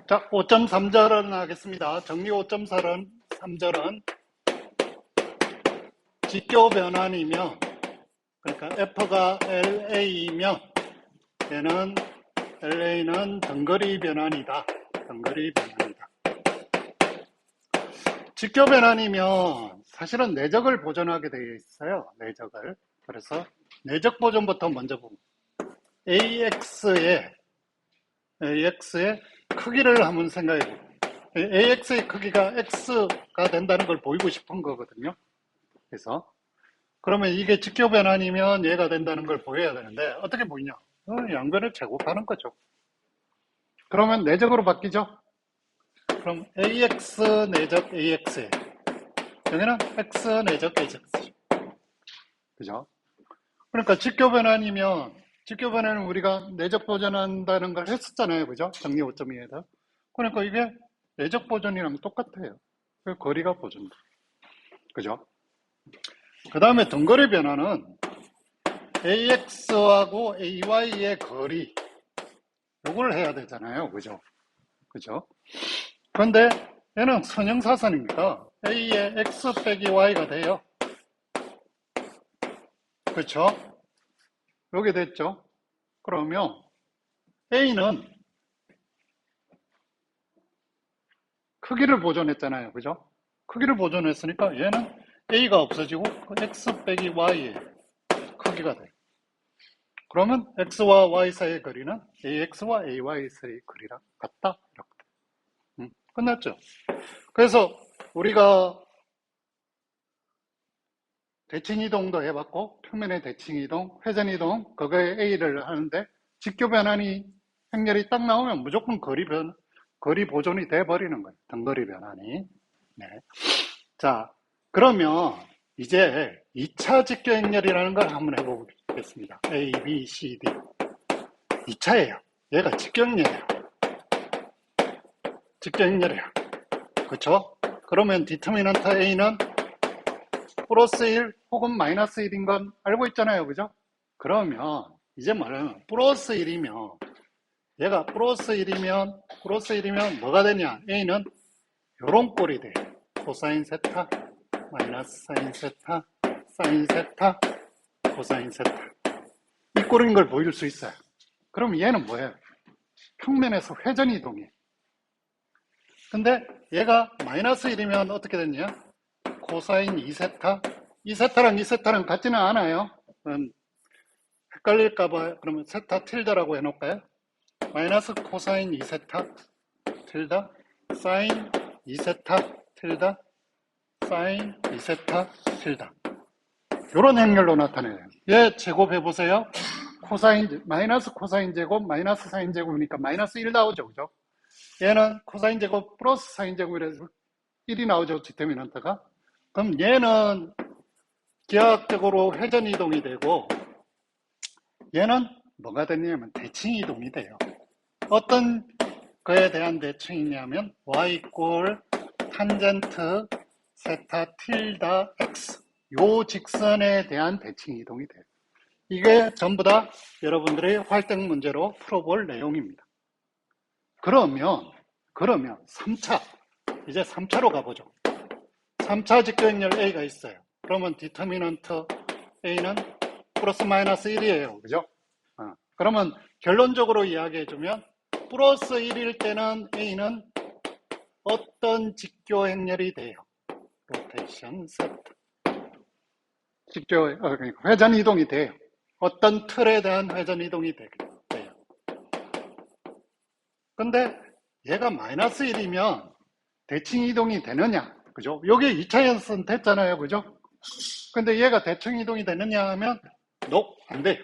자, 5.3절은 하겠습니다. 정리 5.3절은 직교 변환이며, 그러니까 F가 LA이며, 얘는 LA는 등거리 변환이다. 등거리 변환이다. 직교 변환이면 사실은 내적을 보존하게 되어 있어요. 내적을. 그래서 내적 보존부터 먼저 보고 AX의 크기를 한번 생각해 보고 AX의 크기가 X가 된다는 걸 보이고 싶은 거거든요. 그래서 그러면 이게 직교 변환이면 얘가 된다는 걸 보여야 되는데 어떻게 보이냐? 양변을 제곱하는 거죠. 그러면 내적으로 바뀌죠? 그럼 AX 내적 AX에 여기는 X 내적 AX. 그죠? 그러니까 직교 변환이면 직교 변환은 우리가 내적 보존한다는 걸 했었잖아요. 그죠? 정리 5.2에서. 그러니까 이게 내적 보존이랑 똑같아요. 거리가 보존돼. 그죠? 그 다음에 등거리 변화는 AX하고 AY의 거리, 요걸 해야 되잖아요. 그죠? 그죠? 그런데 얘는 선형사선이니까 A의 X 빼기 Y가 돼요. 그렇죠? 요게 됐죠? 그러면 A는 크기를 보존했잖아요. 그죠? 크기를 보존했으니까 얘는 A가 없어지고 X 빼기 Y의 크기가 돼요. 그러면 X와 Y 사이의 거리는 AX와 AY 사이의 거리랑 같다. 이렇게. 끝났죠? 그래서 우리가 대칭이동도 해봤고 평면의 대칭이동, 회전이동, 그거에 A를 하는데 직교 변환이 행렬이 딱 나오면 무조건 거리 보존이 돼버리는 거예요. 등거리 변환이. 네. 자, 그러면 이제 2차 직교 행렬이라는 걸 한번 해보겠습니다. A, B, C, D. 2차예요. 얘가 직교 행렬이에요. 직교 행렬이에요. 그렇죠? 그러면 디터미넌트 A는 플러스 1 혹은 마이너스 1인 건 알고 있잖아요. 그죠? 그러면 이제 말하면 플러스 1이면 얘가 플러스 1이면 뭐가 되냐? A는 요런 꼴이 돼요. 코사인 세타, 마이너스 사인 세타, 사인 세타, 코사인 세타. 이 꼴인 걸 보일 수 있어요. 그럼 얘는 뭐예요? 평면에서 회전 이동이에요. 근데 얘가 마이너스 1이면 어떻게 됐냐? 코사인 2세타? 2세타랑 2세타랑 같지는 않아요. 헷갈릴까봐 그러면 세타 틸다라고 해놓을까요? 마이너스 코사인 2세타 틸다 사인 2세타 틸다 사인 2세타 틸다 이런 행렬로 나타내요. 얘 제곱해보세요. 코사인 마이너스 코사인 제곱 마이너스 사인 제곱이니까 마이너스 1 나오죠. 그죠? 얘는 코사인 제곱 플러스 사인 제곱이라서 1이 나오죠. 디터미넌트가. 그럼 얘는 기하학적으로 회전 이동이 되고 얘는 뭐가 되냐면 대칭 이동이 돼요. 어떤 거에 대한 대칭이냐면 y 이꼴 탄젠트 세타 틸다 x 요 직선에 대한 대칭 이동이 돼요. 이게 전부 다 여러분들의 활동 문제로 풀어볼 내용입니다. 그러면 3차 이제 3차로 가보죠. 3차 직교 행렬 A가 있어요. 그러면 디터미넌트 A는 플러스 마이너스 1이에요. 그죠? 그러면 결론적으로 이야기해주면 플러스 1일 때는 A는 어떤 직교 행렬이 돼요? 로테이션 세트. 그러니까 회전 이동이 돼요. 어떤 틀에 대한 회전 이동이 돼요. 근데 얘가 마이너스 1이면 대칭 이동이 되느냐? 그죠? 요게 2차 연습 됐잖아요. 그죠? 근데 얘가 대칭 이동이 되느냐 하면 안 돼요.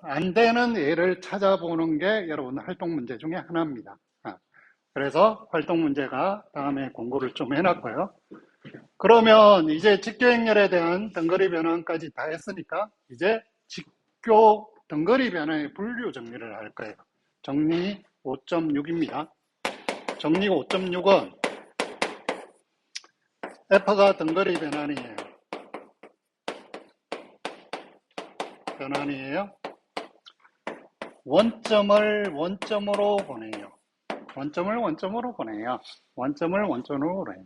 안 되는 예를 찾아보는 게 여러분 활동 문제 중에 하나입니다. 그래서 활동 문제가 다음에 공고를 좀 해놨고요. 그러면 이제 직교 행렬에 대한 등거리 변환까지 다 했으니까 이제 직교 등거리 변환의 분류 정리를 할 거예요. 정리 5.6입니다. 정리 5.6은 F가 등거리 변환이에요. 원점을 원점으로 보내요. 원점을 원점으로 보내요. 원점을 원점으로 보내요.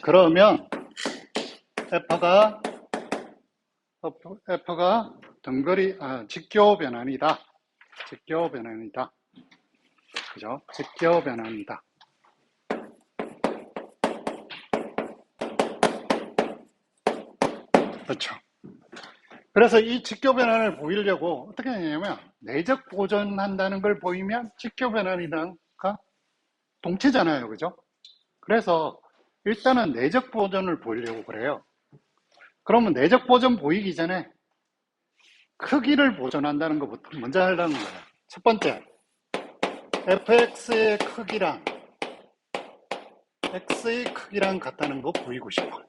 그러면 F가 직교 변환이다. 직교 변환이다. 그죠? 직교 변환이다. 그렇죠. 그래서 이 직교 변환을 보이려고 어떻게 하냐면 내적 보존한다는 걸 보이면 직교 변환이란가 동체잖아요. 그죠? 그래서 일단은 내적 보존을 보이려고 그래요. 그러면 내적 보존 보이기 전에 크기를 보존한다는 것부터 먼저 하려는 거예요. 첫 번째, fx의 크기랑 x의 크기랑 같다는 거 보이고 싶어.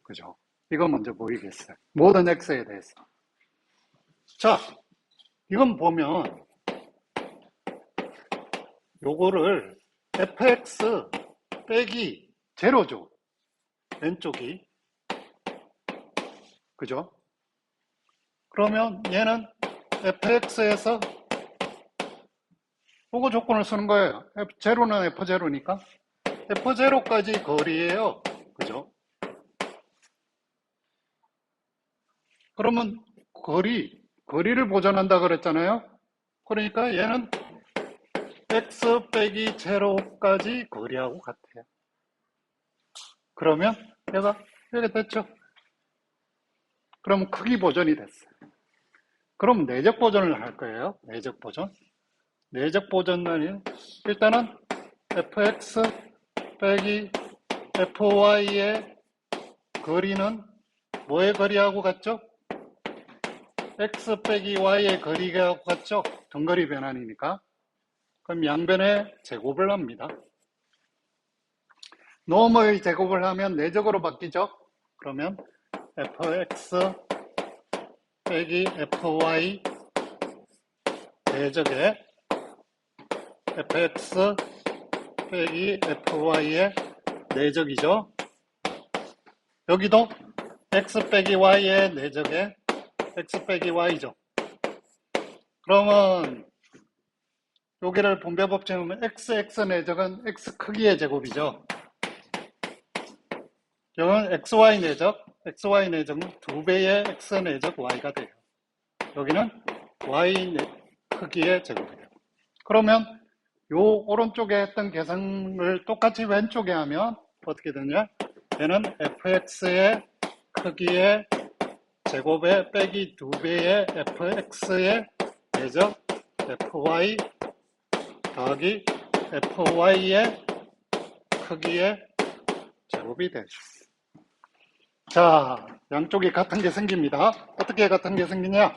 그죠? 이거 먼저 보이겠어요. 모든 x에 대해서. 자, 이건 보면 요거를 fx 빼기 제로죠. 왼쪽이. 그죠? 그러면 얘는 fx에서 요거 조건을 쓰는 거예요. f0는 f0니까 f0까지 거리예요. 그죠? 그러면 거리를 보존한다 그랬잖아요. 그러니까 얘는 x 빼기 제로까지 거리하고 같아요. 그러면 얘가 이렇게 됐죠. 그럼 크기 보존이 됐어요. 그럼 내적 보존을 할 거예요. 내적 보존. 내적 보존은 일단은 fx 빼기 fy의 거리는 뭐의 거리하고 같죠? x 빼기 y의 거리가 같죠? 등거리 변환이니까. 그럼 양변의 제곱을 합니다. 놈의 제곱을 하면 내적으로 바뀌죠? 그러면 fx 빼기 fy 내적에 fx 빼기 fy의 내적이죠. 여기도 x 빼기 y의 내적에 x 빼기 y죠. 그러면 여기를 분배법 채우면 x 내적은 x 크기의 제곱이죠. 여기는 xy 내적은 2배의 x 내적 y가 돼요. 여기는 y 크기의 제곱이 돼요. 그러면 요 오른쪽에 했던 계산을 똑같이 왼쪽에 하면 어떻게 되냐? 얘는 fx의 크기의 제곱에 빼기 2배의 fx의 내적 fy 더하기 fy의 크기의 제곱이 되죠. 자, 양쪽이 같은 게 생깁니다. 어떻게 같은 게 생기냐?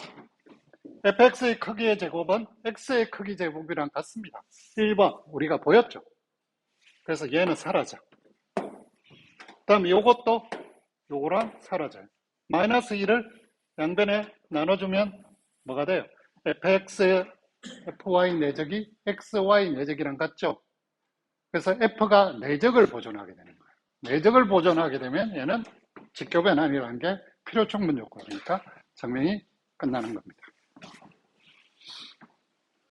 fx의 크기의 제곱은 x의 크기 제곱이랑 같습니다. 1번 우리가 보였죠. 그래서 얘는 사라져. 그 다음에 요것도 요거랑 사라져요. 마이너스 1을 양변에 나눠주면 뭐가 돼요? fx, fy 내적이 xy 내적이랑 같죠. 그래서 f가 내적을 보존하게 되는 거예요. 내적을 보존하게 되면 얘는 직교 변환이라는 게 필요 충분 요건이니까 증명이 끝나는 겁니다.